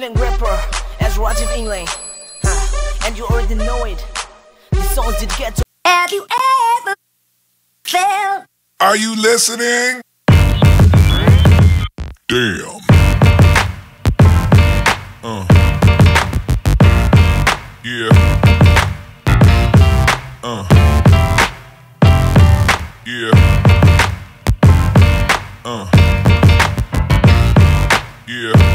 England rapper as Rajiv England. And you already know it. The songs did get to. Have you ever felt? Are you listening? Damn. Yeah. Yeah. Yeah.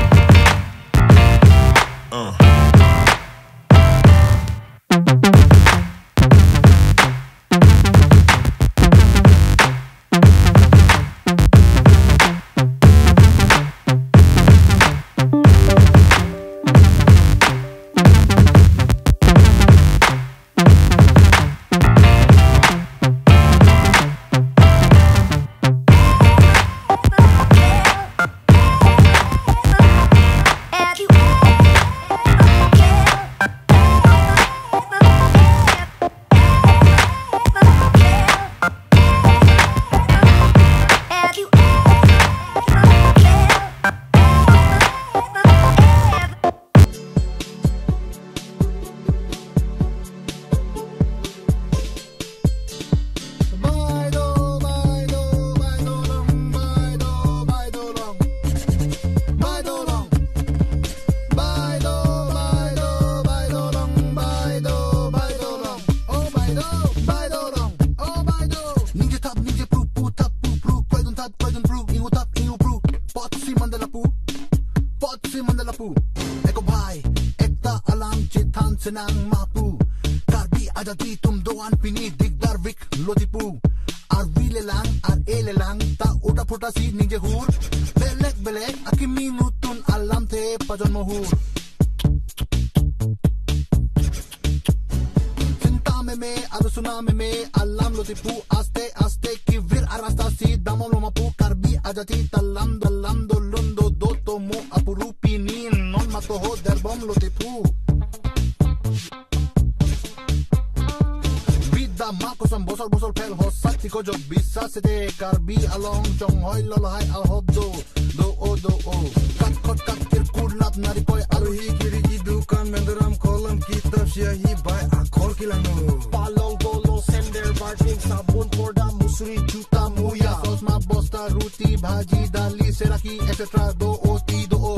Senang mapu Karbi aja di tum doan pini digdar vik lotipu Ar vile lang, ar ele lang Ta uda puta si ninja hur Belek belek aki minutun alam te pajon mohur Cinta meme, aru suna meme Alam lotipu aste aste Kivir arasta si damam lomapu Karbi aja ti talam dalam dolundo Doto mo apuru pinin Non matoho derbom lotipu Vida mako sam bosol bosol pel hosat tiko jog bisa sete karbi along chong hoi lolo hai al hop do o kat kot kat kir kulap nari koi aruhi kiri ki dukan menduram kolam kitab syahi bai akol kilanu palong dolo sender barting sabun porda musri juta muya sos ma bosta ruti bhaji dali seraki etc do o ti do o